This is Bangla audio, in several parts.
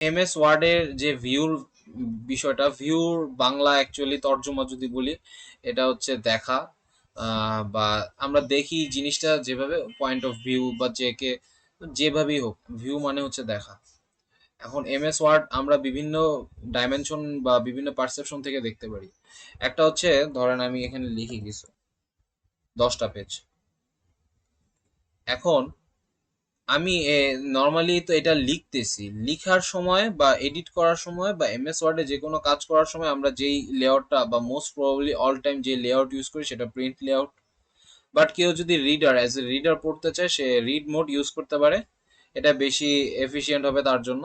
এমএস ওয়ার্ডের যে ভিউর বিষয়টা, ভিউর বাংলা অ্যাকচুয়ালি তর্জমা যদি বলি, এটা হচ্ছে দেখা, বা আমরা দেখি জিনিসটা যেভাবে পয়েন্ট অফ ভিউ বা যেভাবেই হোক, ভিউ মানে হচ্ছে দেখা। এখন এমএস ওয়ার্ড আমরা বিভিন্ন ডাইমেনশন বা বিভিন্ন পারসেপশন থেকে দেখতে পারি। একটা হচ্ছে, ধরেন আমি এখানে লিখি কিছু, 10টা পেজ। এখন আমি নর্মালি তো এটা লিখতেছি, লিখার সময় বা এডিট করার সময় বা এমএস ওয়ার্ডে যে কোনো কাজ করার সময় আমরা যেই লেআউটটা বা মোস্ট প্রবাবলি অল টাইম যে লেআউট ইউজ করি সেটা প্রিন্ট লেআউট। বাট কেউ যদি রিডার, অ্যাজ এ রিডার পড়তে চায়, সে রিড মোড ইউজ করতে পারে, এটা বেশি এফিশিয়েন্ট হবে তার জন্য।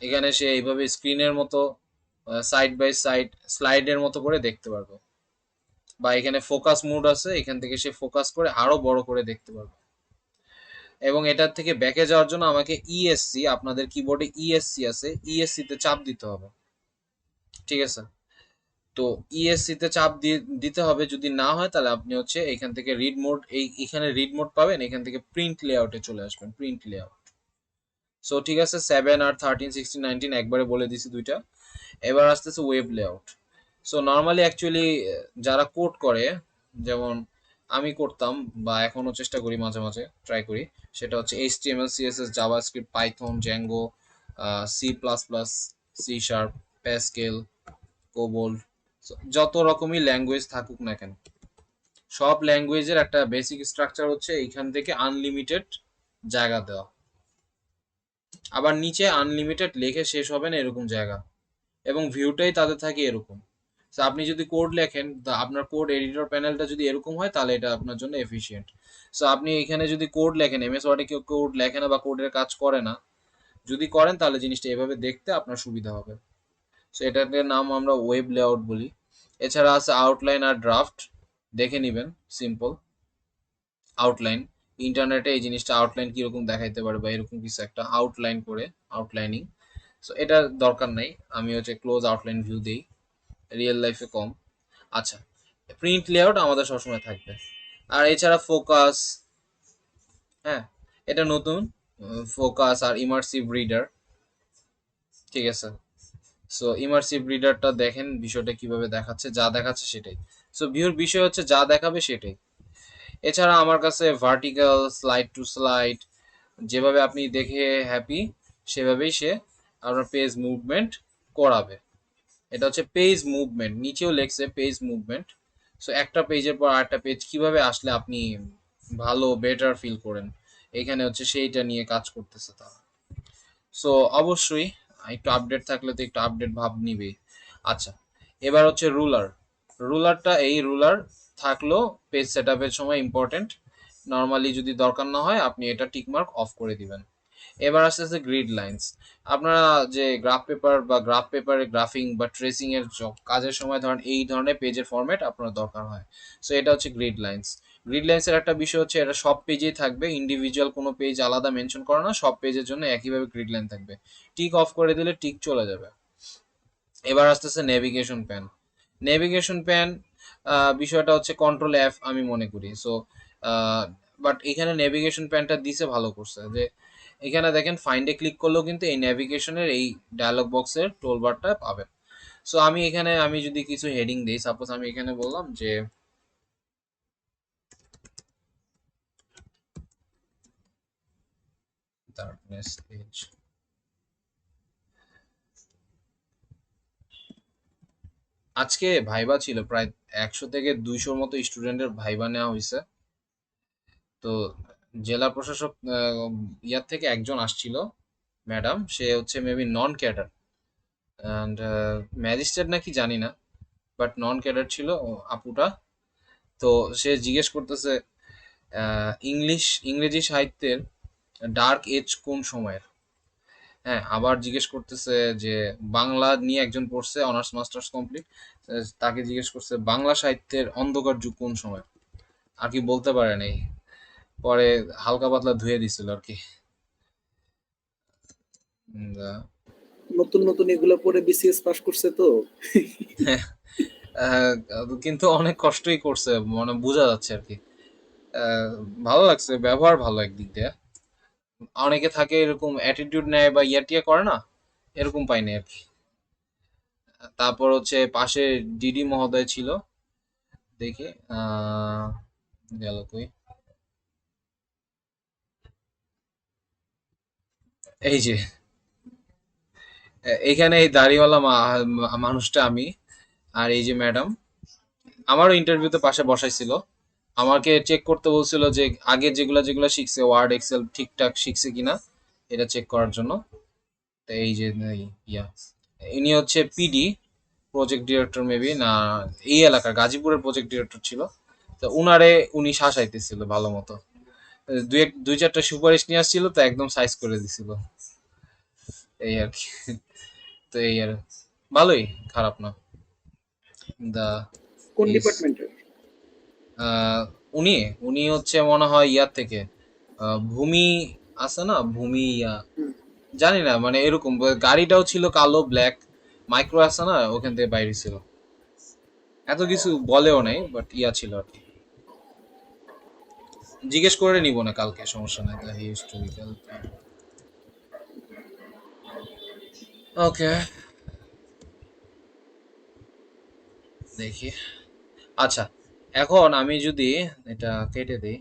এখানে সে এইভাবে স্ক্রিনের মতো সাইড বাই সাইড স্লাইডের মতো করে দেখতে পারবে, বা এখানে ফোকাস মোড আছে, এখান থেকে সে ফোকাস করে আরো বড় করে দেখতে পারবে। এবং এটার থেকে ব্যাকে যাওয়ার জন্য আমাকে ইএসসি, আপনাদের কিবোর্ডে ইএসসি আছে, ইএসসি তে চাপ দিতে হবে। ঠিক আছে? তো ইএসসি তে চাপ দিতে হবে। যদি না হয় তাহলে আপনি হচ্ছে এখান থেকে রিড মোড, এখানে রিড মোড পাবেন, এখান থেকে প্রিন্ট লেআউটে চলে আসবেন, প্রিন্ট লেআউট। সো ঠিক আছে, 7 আর 13 16 19 একবারে বলে দিছি দুইটা। এবার আসতেছে web layout. So normally actually যারা কোড করে, যেমন আমি করতাম বা এখনো চেষ্টা করি, মাঝে মাঝে ট্রাই করি, সেটা হচ্ছে HTML, CSS, JavaScript, Python, Django, C plus plus, C sharp, Pascal, COBOL, যত রকমই ল্যাঙ্গুয়েজ থাকুক না কেন, সব ল্যাঙ্গুয়েজের একটা বেসিক স্ট্রাকচার হচ্ছে এইখান থেকে আনলিমিটেড জায়গা দেওয়া, আবার নিচে আনলিমিটেড লেখে শেষ হবে না এরকম জায়গা, এবং ভিউটাই তাদের থাকে এরকম। তো আপনি যদি কোড লেখেন, আপনার কোড এডিটর প্যানেলটা যদি এরকম হয়, তাহলে এটা আপনার জন্য এফিশিয়েন্ট। সো আপনি এখানে যদি কোড লেখেন, এমএস ওয়ার্ডে কেউ কোড লেখে না বা কোডের কাজ করে না, যদি করেন তাহলে জিনিসটা এভাবে দেখতে আপনার সুবিধা হবে। সো এটাকে নাম আমরা ওয়েব লেআউট বলি। এছাড়া আছে আউটলাইন আর ড্রাফট, দেখে নিবেন, সিম্পল আউটলাইন। ইন্টারনেটে এই জিনিসটা আউটলাইন কিরকম দেখাইতে পারে বা এরকম কিছু একটা আউটলাইন করে, আউটলাইনিং। সো এটা দরকার নাই, আমি হচ্ছে ক্লোজ আউটলাইন ভিউ দিই, রিয়েল লাইফে কম। আচ্ছা, প্রিন্ট লেআউট আমাদের সবসময় থাকবে। আর এছাড়া ফোকাস, হ্যাঁ, এটা নতুন, ফোকাস আর ইমার্সিভ রিডার। ঠিক আছে? সো ইমার্সিভ রিডারটা দেখেন বিষয়টা কিভাবে দেখাচ্ছে, যা দেখাচ্ছে সেটাই। সো ভিউর বিষয় হচ্ছে যা দেখাবে সেটাই। এছাড়া আমার কাছে ভার্টিক্যাল, স্লাইড টু স্লাইড, যেভাবে আপনি দেখে হ্যাপি সেভাবেই সে আপনার পেজ মুভমেন্ট করাবে। এটা হচ্ছে পেজ মুভমেন্ট, নিচেও লেখছে পেজ মুভমেন্ট। সো একটা পেজের পর আরেকটা পেজ কিভাবে আসলে আপনি ভালো বেটার ফিল করেন, এখানে হচ্ছে সেইটা নিয়ে কাজ করতেছে তারা। সো অবশ্যই একটু আপডেট থাকলে তো একটু আপডেট ভাব নিবে। আচ্ছা, এবার হচ্ছে রুলার। রুলারটা, এই রুলার থাকলেও পেজ সেট আপের সময় ইম্পর্টেন্ট। নর্মালি যদি দরকার না হয় আপনি এটা টিকমার্ক অফ করে দিবেন। এবার আসতেছে গ্রিড লাইন্স। আপনারা যে গ্রাফ পেপার বা গ্রাফ পেপারে গ্রাফিং বা ট্রেসিং এর কাজের সময় ধরেন এই ধরনের পেজের ফরম্যাট আপনার দরকার হয়। সো এটা হচ্ছে গ্রিড লাইন্স। গ্রিড লাইন্স এর একটা বিষয় হচ্ছে এটা সব পেজেই থাকবে, ইন্ডিভিজুয়াল কোনো পেজ আলাদা মেনশন করে না, সব পেজের জন্য একইভাবে গ্রিড লাইন থাকবে। টিক অফ করে দিলে টিক চলে যাবে। এবার আসতেছে নেভিগেশন প্যান। নেভিগেশন প্যান বিষয়টা হচ্ছে কন্ট্রোল এফ আমি মনে করি। সো বাট এখানে নেভিগেশন প্যানটা দিছে ভালো করছে যে এখানে দেখেন ফাইন্ডে ক্লিক করলেও কিন্তু এই নেভিগেশনের এই ডায়লগ বক্সের টোলবারটা পাবেন। সো আমি এখানে আমি যদি কিছু হেডিং দিই, সাপোজ আমি এখানে বললাম যে ডার্কনেস এজ, আজকে ভাইবা ছিল, প্রায় 100 থেকে 200 মতো স্টুডেন্টের ভাইবা নেওয়া হয়েছে। তো জেলা প্রশাসক ইয়ার থেকে একজন আসছিল, ম্যাডাম, সে হচ্ছে maybe non cadre, and magistrate নাকি জানি না, বাট নন ক্যাডার ছিল আপুটা। তো সে জিজ্ঞেস করতেছে ইংরেজি সাহিত্যের ডার্ক এজ কোন সময়ের। হ্যাঁ, আবার জিজ্ঞেস করতেছে যে বাংলা নিয়ে একজন পড়ছে, অনার্স মাস্টার্স কমপ্লিট, তাকে জিজ্ঞেস করছে বাংলা সাহিত্যের অন্ধকার যুগ কোন সময়। আর কি বলতে পারে নাই, পরে হালকা পাতলা ধুয়ে দিছিল আর কি। নতুন নতুন এগুলো পরে বিসিএস পাস করছে তো। হ্যাঁ, কিন্তু অনেক কষ্টই করছে, মানে বোঝা যাচ্ছে আর কি। আহ, ভালো লাগছে, ব্যবহার ভালো একদিক দিয়ে, অনেকে থাকে এরকম অ্যাটিটিউড নেয় বা ইয়াটিয়া করে না, এরকম পাইনি আর কি। তারপর হচ্ছে পাশে ডিডি মহোদয় ছিল, দেখি গেল কই, এই যে এইখানে এই দাড়িওয়ালা মানুষটা আমি। আর এই যে ম্যাডাম, আমারও ইন্টারভিউতে পাশে বসাইছিল, আমাকে চেক করতে বলছিল যে আগে যেগুলা যেগুলা শিখছে ওয়ার্ড এক্সেল ঠিকঠাক শিখছে কিনা, এটা চেক করার জন্য। তো এই যে ইয়া, ইনি হচ্ছে পিডি, প্রজেক্ট ডিরেক্টর মেবি না, এই এলাকার গাজীপুরের প্রজেক্ট ডিরেক্টর ছিল। তো উনারে উনি শাসাইতেছিল ভালো মতো, দুই চারটা সুপারিশ নিয়ে আসছিল তো একদম সাইজ করে দিছিল, এই আর কি। তো এই আর ভালোই, খারাপ না। দা কোন ইস ডিপার্টমেন্টের? আহ, উনি উনি হচ্ছে মনে হয় ইয়ার থেকে, ভূমি আছে না, ভূমি ইয়া, হুম। জানি না মানে এরকম, গাড়িটাও ছিল কালো ব্ল্যাক, মাইক্রো আছে না ওখান থেকে বাইরে ছিল, এত কিছু বলেও নাই বাট ইয়া ছিল আর কি। জিজ্ঞেস করে নিব না কালকে, সমস্যা নাই, দ্য হিস্টোরিক্যাল। ওকে, দেখি। আচ্ছা, এখন আমি যদি এটা কেটে দিই,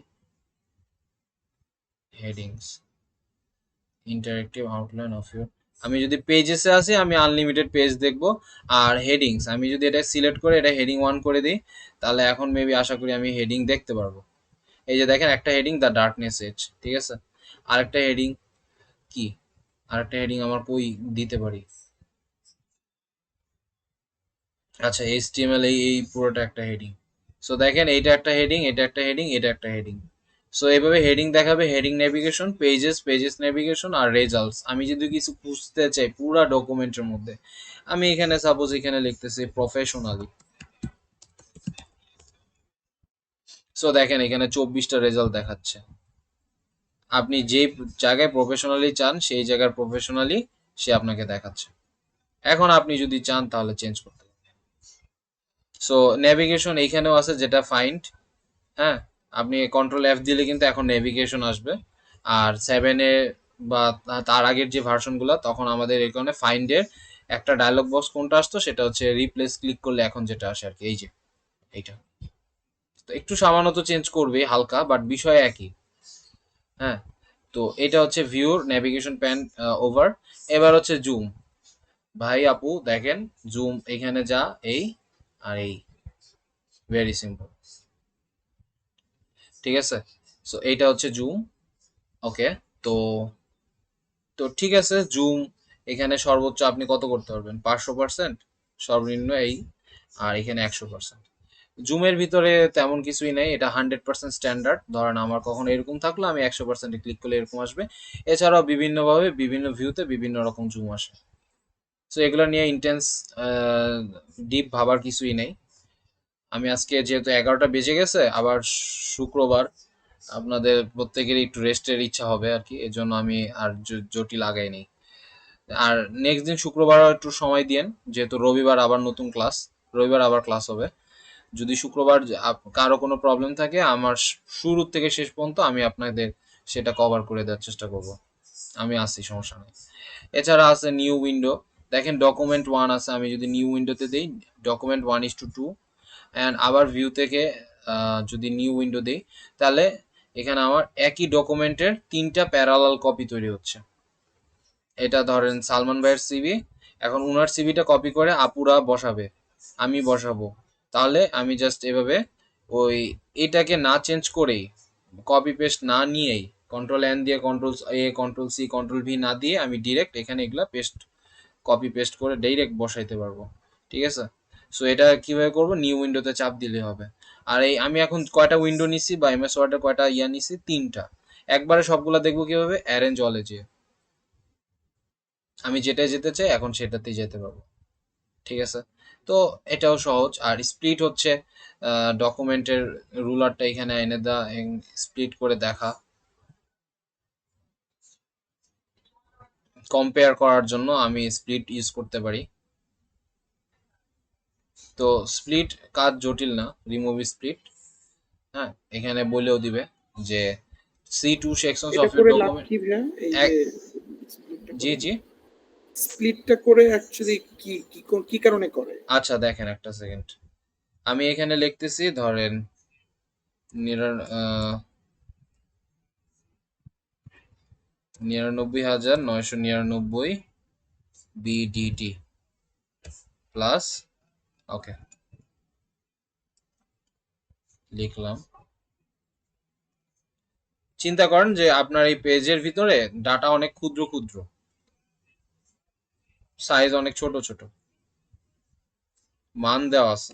headings, interactive outline of your, আমি যদি পেজেসে আসি আমি আনলিমিটেড পেজ দেখবো। আর হেডিংস আমি যদি এটা সিলেক্ট করে এটা হেডিং 1 করে দিই, তাহলে এখন মেবি আশা করি আমি হেডিং দেখতে পারবো। এই যে দেখেন একটা হেডিং দ্য ডার্কনেস এজ, ঠিক আছে। আরেকটা হেডিং কি, আরেকটা হেডিং আমার কই দিতে পারি, আচ্ছা এইচটিএমএল, এই পুরোটা একটা হেডিং। সো দেখেন এইটা একটা হেডিং, এটা একটা হেডিং, এটা একটা হেডিং। সো এইভাবে হেডিং দেখাবে, heading navigation, pages, pages navigation আর রেজাল্টস। আমি যদি কিছু খুঁজতে চাই পুরো ডকুমেন্টের মধ্যে, আমি এখানে সাপোজ এখানে লিখতেছি প্রফেশনালি। সো দেখেন এখানে 24টা রেজাল্ট দেখাচ্ছে। আপনি যে জায়গায় প্রফেশনালি চান সেই জায়গার প্রফেশনালি সে আপনাকে দেখাচ্ছে। এখন আপনি যদি চান তাহলে চেঞ্জ করতে পারেন। সো নেভিগেশন এইখানেও আছে যেটা ফাইন্ড, হ্যাঁ, আপনি কন্ট্রোল এফ দিলে কিন্তু এখন নেভিগেশন আসবে। আর সেভেনে বা তার আগের যে ভার্সনগুলো তখন আমাদের এখানে ফাইন্ডের একটা ডায়লগ বক্স কোনটা আসতো, সেটা হচ্ছে রিপ্লেস ক্লিক করলে এখন যেটা আসে আর কি, এই যে এইটা। তো একটু সামান্য তো চেঞ্জ করবে হালকা, বাট বিষয় একই। হ্যাঁ, তো এটা হচ্ছে ভিউর নেভিগেশন প্যান ওভার। এবার হচ্ছে জুম, ভাই আপু দেখেন, জুম এখানে যা, এই আর এই, ভেরি সিম্পল, ঠিক আছে। সো এইটা হচ্ছে জুম। ওকে, তো তো ঠিক আছে, জুম এখানে সর্বোচ্চ আপনি কত করতে পারবেন, 500%, সর্বনিম্ন এই, আর এখানে 100%। জুমের ভিতরে তেমন কিছুই নেই, এটা 100% স্ট্যান্ডার্ড। ধরেন আমার কখনো এরকম থাকলো আমি 100%-এ ক্লিক করলে এরকম আসবে। এছাড়াও বিভিন্নভাবে বিভিন্ন ভিউতে বিভিন্ন রকম জুম আসে। সো এগুলো নিয়ে ইন্টেন্স ডিপ ভাবার কিছুই নেই। আমি আজকে যেহেতু 11টা বেজে গেছে, আবার শুক্রবার, আপনাদের প্রত্যেকেরই একটু রেস্টের ইচ্ছা হবে আর কি, এজন্য আমি আর জটিল আগাইনি। আর নেক্সট দিন শুক্রবার একটু সময় দিয়েন, যেহেতু রবিবার আবার নতুন ক্লাস, রবিবার আবার ক্লাস হবে। যদি শুক্রবার কারো কোনো প্রবলেম থাকে, আমার শুরু থেকে শেষ পর্যন্ত আমি আপনাদের সেটা কভার করে দেওয়ার চেষ্টা করব। আমি আসছি, সমস্যা নেই। এছাড়া আছে নিউ উইন্ডো, দেখেন ডকুমেন্ট 1 আছে, আমি যদি নিউ উইন্ডোতে দিই ডকুমেন্ট 1:2। অ্যান্ড আবার ভিউ থেকে যদি নিউ উইন্ডো দিই, তাহলে এখানে আমার একই ডকুমেন্টের 3টা প্যারালাল কপি তৈরি হচ্ছে। এটা ধরেন সালমান ভাইয়ের সিভি, এখন উনার সিভিটা কপি করে আপুরা বসাবে, আমি বসাবো। তাহলে আমি জাস্ট এভাবে ওই এটাকে না চেঞ্জ করেই, কপি পেস্ট না নিয়েই, কন্ট্রোল এন দিয়ে কন্ট্রোল এ কন্ট্রোল সি কন্ট্রোল ভি না দিয়ে আমি ডিরেক্ট এখানে এগুলা পেস্ট, কপি পেস্ট করে ডাইরেক্ট বসাইতে পারবো, ঠিক আছে। সো এটা কিভাবে করব, নিউ উইন্ডোতে চাপ দিলে হবে। আর এই আমি এখন কয়টা উইন্ডো নিছি বা এমএস ওয়ার্ডের কয়টা ইয়া নিছি, 3টা। একবারে সবগুলা দেখবো কিভাবে, অ্যারেঞ্জ অলে যে আমি যেটা যেতে চাই এখন সেটাতেই যেতে পারবো, ঠিক আছে। তো এটাও সহজ। আর স্প্লিট হচ্ছে ডকুমেন্টের রুলারটা এখানে এনে দেওয়া, স্প্লিট করে দেখা, কম্পেয়ার করার জন্য আমি স্প্লিট ইউজ করতে পারি। তো স্প্লিট কাজ জটিল না, রিমুভ স্প্লিট, হ্যাঁ, এখানে বলেও দিবে যে See two sections এটা of your করে লাভ document. কি ভাইয়া, এই যে এক- স্প্লিটটা জি করে? জি। স্প্লিটটা করে অ্যাকচুয়ালি কি কি কি কারণে করে? আচ্ছা দেখেন একটা সেকেন্ড, আমি এখানে লিখতেছি ধরেন নিরা- আহ, 99,999 BDT প্লাস, ওকে লিখলাম। চিন্তা করেন যে আপনার এই পেজের ভিতরে ডাটা অনেক ক্ষুদ্র ক্ষুদ্র, সাইজ অনেক ছোট ছোট, মান দেওয়া আছে।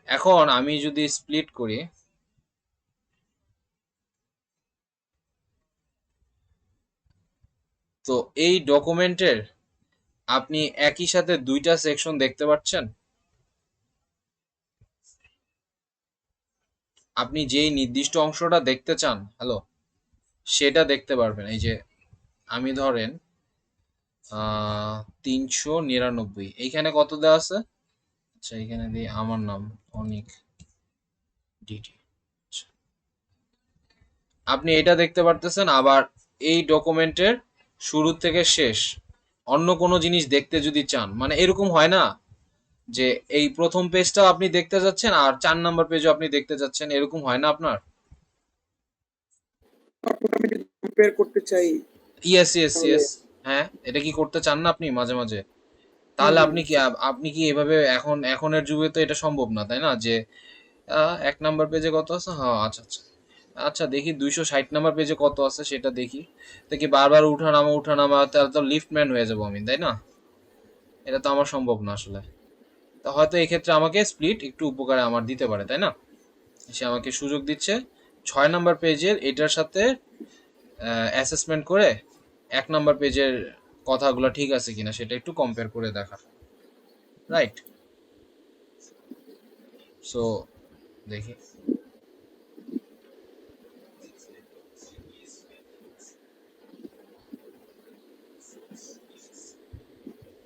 এখন আমি যদি স্প্লিট করি, তো এই ডকুমেন্টের আপনি একই সাথে দুইটা সেকশন দেখতে পাচ্ছেন। আপনি যেই নির্দিষ্ট অংশটা দেখতে চান, হ্যালো, সেটা দেখতে পারবেন। এই যে আমি ধরেন 399, এইখানে কত দেওয়া আছে? আচ্ছা এইখানে দিই আমার নাম অনিক ডিটি। আপনি এটা দেখতে পারতেছেন, আবার এই ডকুমেন্টের শুরু থেকে শেষ অন্য কোনো জিনিস দেখতে যদি চান, মানে এরকম হয় না যে এই প্রথম পেজটাও আপনি দেখতে যাচ্ছেন আর 4 নাম্বার পেজও আপনি দেখতে যাচ্ছেন, এরকম হয় না আপনার? তারপর আমি যদি কম্পেয়ার করতে চাই ইয়েস ইয়েস তাহলে? ইয়েস। হ্যাঁ, এটা কি করতে চান না আপনি মাঝে মাঝে? হুম তাহলে হুম আপনি কি সেটা। আপনি কি এভাবে, এখনের যুগে তো এটা সম্ভব না তাই না, যে 1 নাম্বার পেজে কত আছে, হ্যাঁ আচ্ছা আচ্ছা, আচ্ছা দেখি 260 নাম্বার পেজে কত আছে সেটা দেখি। দেখি বারবার উঠা নামা উঠা নামা, তাহলে তো লিফটম্যান হয়ে যাবো আমি তাই না? এটা তো আমার সম্ভব না আসলে। তো হয়তো এক্ষেত্রে আমাকে স্প্লিট একটু উপকারে আমার দিতে পারে তাই না? সে আমাকে সুযোগ দিচ্ছে 6 নাম্বার পেজের এটার সাথে অ্যাসেসমেন্ট করে 1 নাম্বার পেজের কথাগুলো ঠিক আছে কিনা সেটা একটু কম্পেয়ার করে দেখা। রাইট। সো দেখি,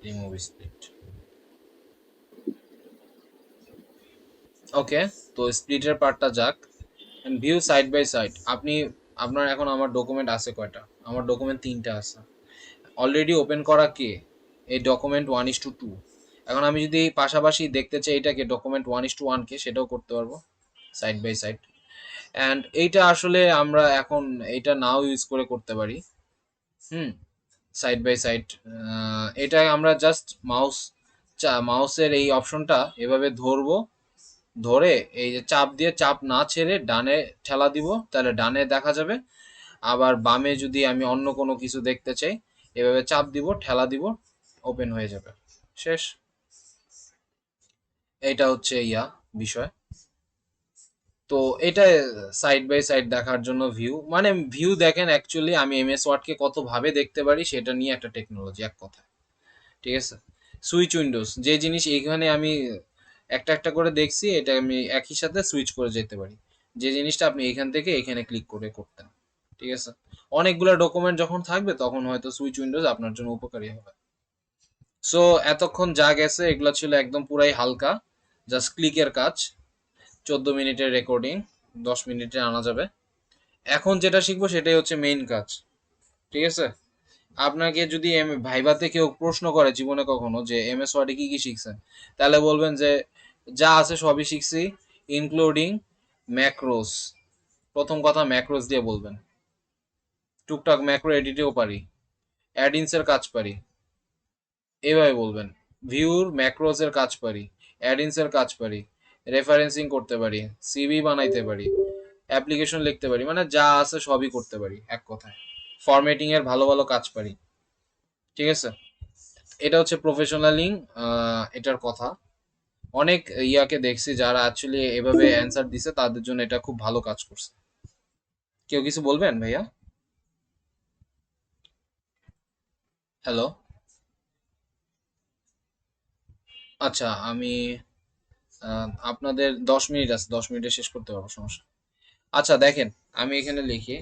রিমুভ স্প্লিট। ওকে, তো স্প্লিটের পার্টটা যাক। ভিউ সাইড বাই সাইড, আপনি আপনার এখন আমার ডকুমেন্ট আছে কয়টা? আমার ডকুমেন্ট 3টা আছে। অলরেডি ওপেন করা কে? এই ডকুমেন্ট 1:2। এখন আমি যদি পাশাপাশি দেখতে চাই এটাকে ডকুমেন্ট 1:1 কে, সেটাও করতে পারবো সাইড বাই সাইড। অ্যান্ড এইটা আসলে আমরা এখন এইটা নাও ইউজ করে করতে পারি। হুম, সাইড বাই সাইড। এটা আমরা জাস্ট মাউসের এই অপশনটা এভাবে ধরবো, ধরে এই যে চাপ দিয়ে চাপ না ছেড়ে ডানে ঠেলা দিব, তাহলে ডানে দেখা যাবে। আবার বামে যদি আমি অন্য কোনো কিছু দেখতে চাই, এভাবে চাপ দিব ঠেলা দিব, ওপেন হয়ে যাবে। শেষ। এটা হচ্ছে বিষয়। তো এটা সাইড বাই সাইড দেখার জন্য ভিউ, মানে ভিউ দেখেন অ্যাকচুয়ালি আমি এমএস ওয়ার্ডকে কত ভাবে দেখতে পারি সেটা নিয়ে একটা টেকনোলজি এক কথা। ঠিক আছে। সুইচ উইন্ডোজ যে জিনিস এইখানে আমি একটা একটা করে দেখছি, এটা আমি একই সাথে সুইচ করে যেতে পারি, যে জিনিসটা আপনি এখান থেকে এখানে ক্লিক করে করতেন। ঠিক আছে। অনেকগুলো ডকুমেন্ট যখন থাকবে তখন হয়তো সুইচ উইন্ডোজ আপনার জন্য উপকারী হবে। সো এতক্ষণ যা গেছে এগুলো ছিল একদম পুরাই হালকা, জাস্ট ক্লিকের কাজ। 14 মিনিটের রেকর্ডিং 10 মিনিটে আনা যাবে। এখন যেটা শিখবো সেটাই হচ্ছে মেইন কাজ। ঠিক আছে। আপনাকে যদি ভাইভাতে কেউ প্রশ্ন করে জীবনে কখনো যে এমএস ওয়ার্ডে কি কি শিখছেন, তাহলে বলবেন যে যা আছে সবই শিখছি, ইনক্লুডিং ম্যাক্রোস। প্রথম কথা ম্যাক্রোস দিয়ে বলবেন। টুকটাক ম্যাক্রো এডিটেও পারি, অ্যাডিন্সের কাজ পারি, এইভাবে বলবেন। ভিউর ম্যাক্রোস এর কাজ পারি, অ্যাডিন্সের কাজ পারি, রেফারেন্সিং করতে পারি, সিভি বানাইতে পারি, অ্যাপ্লিকেশন লিখতে পারি, মানে যা আছে সবই করতে পারি এক কথায়। ফরম্যাটিং এর ভালো ভালো কাজ পারি। ঠিক আছে। এটা হচ্ছে প্রফেশনালিং, এটার কথা। অনেক ইয়াকে দেখছি যারা অ্যাকচুয়ালি এভাবে অ্যান্সার দিছে, তাদের জন্য এটা খুব ভালো কাজ করছে। কেউ কিছু বলবেন ভাইয়া? হ্যালো। আচ্ছা আমি আপনাদের 10 মিনিট আছে, 10 মিনিটে শেষ করতে পারবো, সমস্যা। আচ্ছা দেখেন, আমি এখানে লিখি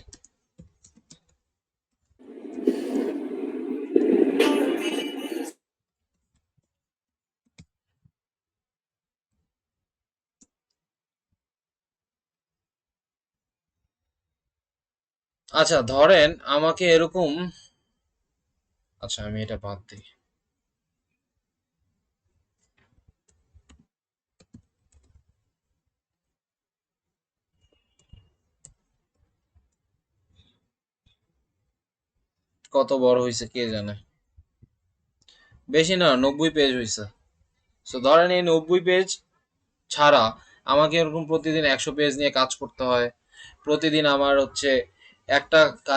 আচ্ছা ধরেন আমাকে এরকম, আচ্ছা আমি এটা বাদ দিই। কত বড় হয়েছে কে জানে। বেশি না, 90 পেজ হয়েছে। তো ধরেন এই 90 পেজ ছাড়া আমাকে এরকম প্রতিদিন 100 পেজ নিয়ে কাজ করতে হয়। প্রতিদিন আমার হচ্ছে একটা কাজ